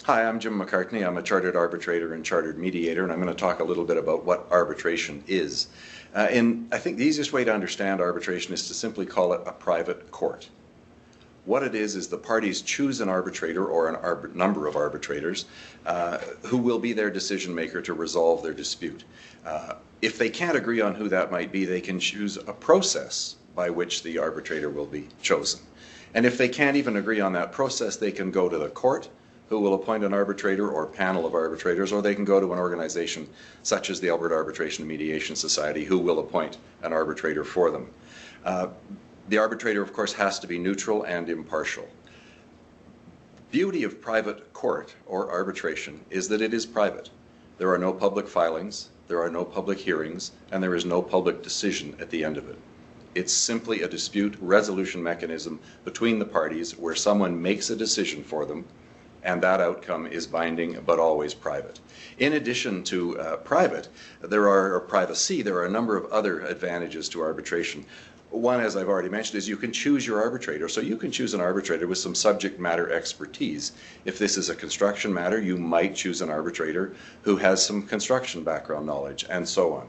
Hi, I'm Jim McCartney. I'm a chartered arbitrator and chartered mediator, and I'm going to talk a little bit about what arbitration is. And I think the easiest way to understand arbitration is to simply call it a private court. What it is the parties choose an arbitrator or a number of arbitrators who will be their decision maker to resolve their dispute. If they can't agree on who that might be, they can choose a process by which the arbitrator will be chosen. And if they can't even agree on that process, they can go to the court, who will appoint an arbitrator or panel of arbitrators, or they can go to an organization such as the Alberta Arbitration and Mediation Society, who will appoint an arbitrator for them. The arbitrator, of course, has to be neutral and impartial. Beauty of private court or arbitration is that it is private. There are no public filings, there are no public hearings, and there is no public decision at the end of it. It's simply a dispute resolution mechanism between the parties where someone makes a decision for them, and that outcome is binding but always private. In addition to privacy, there are a number of other advantages to arbitration. One, as I've already mentioned, is you can choose your arbitrator. So you can choose an arbitrator with some subject matter expertise. If this is a construction matter, you might choose an arbitrator who has some construction background knowledge, and so on.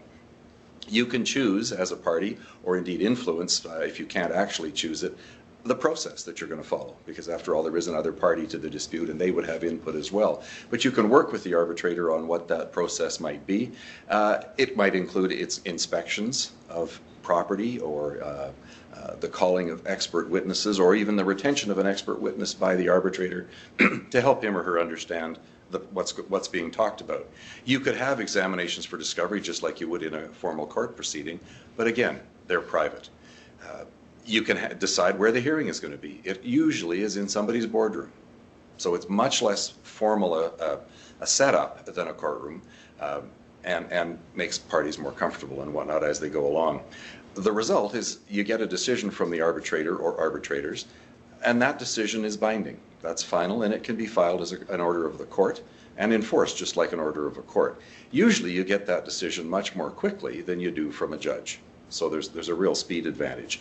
You can choose as a party, or indeed influence, if you can't actually choose it, the process that you're going to follow, because after all, there is another party to the dispute and they would have input as well. But you can work with the arbitrator on what that process might be. It might include its inspections of property, or the calling of expert witnesses, or even the retention of an expert witness by the arbitrator to help him or her understand what's being talked about. You could have examinations for discovery just like you would in a formal court proceeding, but again, they're private. You can decide where the hearing is going to be. It usually is in somebody's boardroom. So it's much less formal a setup than a courtroom, and makes parties more comfortable and whatnot as they go along. The result is you get a decision from the arbitrator or arbitrators, and that decision is binding. That's final, and it can be filed as an order of the court and enforced just like an order of a court. Usually you get that decision much more quickly than you do from a judge. So there's a real speed advantage.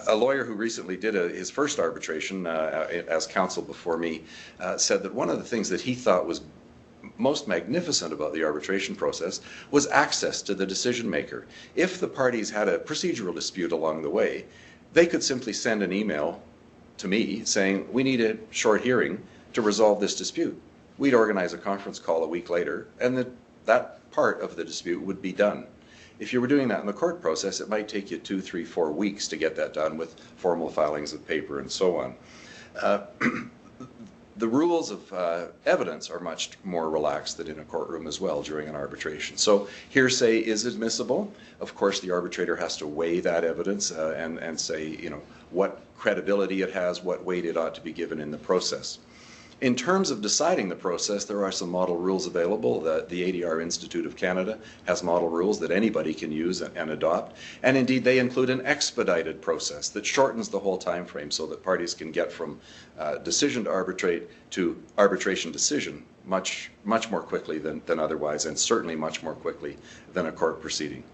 A lawyer who recently did his first arbitration as counsel before me said that one of the things that he thought was most magnificent about the arbitration process was access to the decision maker. If the parties had a procedural dispute along the way, they could simply send an email to me saying, we need a short hearing to resolve this dispute. We'd organize a conference call a week later, and that part of the dispute would be done. If you were doing that in the court process, it might take you 2, 3, 4 weeks to get that done with formal filings of paper and so on. The rules of evidence are much more relaxed than in a courtroom as well during an arbitration. So hearsay is admissible. Of course, the arbitrator has to weigh that evidence and say, what credibility it has, what weight it ought to be given in the process. In terms of deciding the process, there are some model rules available. The ADR Institute of Canada has model rules that anybody can use and adopt. And indeed, they include an expedited process that shortens the whole time frame so that parties can get from decision to arbitrate to arbitration decision much more quickly than otherwise, and certainly much more quickly than a court proceeding.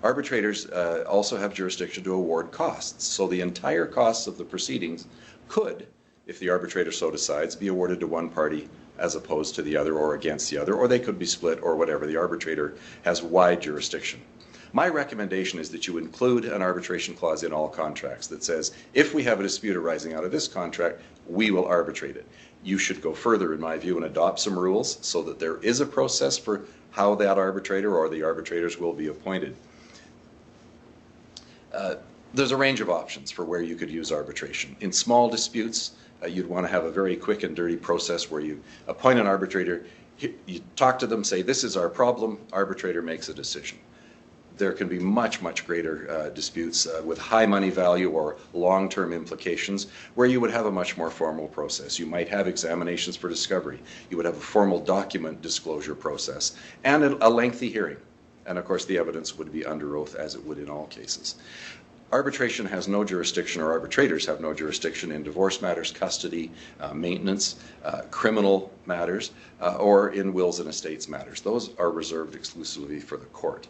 Arbitrators also have jurisdiction to award costs. So the entire costs of the proceedings could, if the arbitrator so decides, be awarded to one party as opposed to the other or against the other, or they could be split or whatever. The arbitrator has wide jurisdiction. My recommendation is that you include an arbitration clause in all contracts that says, if we have a dispute arising out of this contract, we will arbitrate it. You should go further, in my view, and adopt some rules so that there is a process for how that arbitrator or the arbitrators will be appointed. There's a range of options for where you could use arbitration. In small disputes, you'd want to have a very quick and dirty process where you appoint an arbitrator, you talk to them, say, this is our problem, arbitrator makes a decision. There can be much greater disputes with high money value or long-term implications where you would have a much more formal process. You might have examinations for discovery. You would have a formal document disclosure process and a lengthy hearing. And of course, the evidence would be under oath, as it would in all cases. Arbitration has no jurisdiction, or arbitrators have no jurisdiction in divorce matters, custody, maintenance, criminal matters, or in wills and estates matters. Those are reserved exclusively for the court.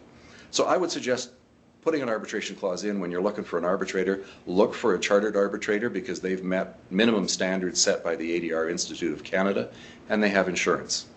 So I would suggest putting an arbitration clause in when you're looking for an arbitrator, look for a chartered arbitrator because they've met minimum standards set by the ADR Institute of Canada and they have insurance.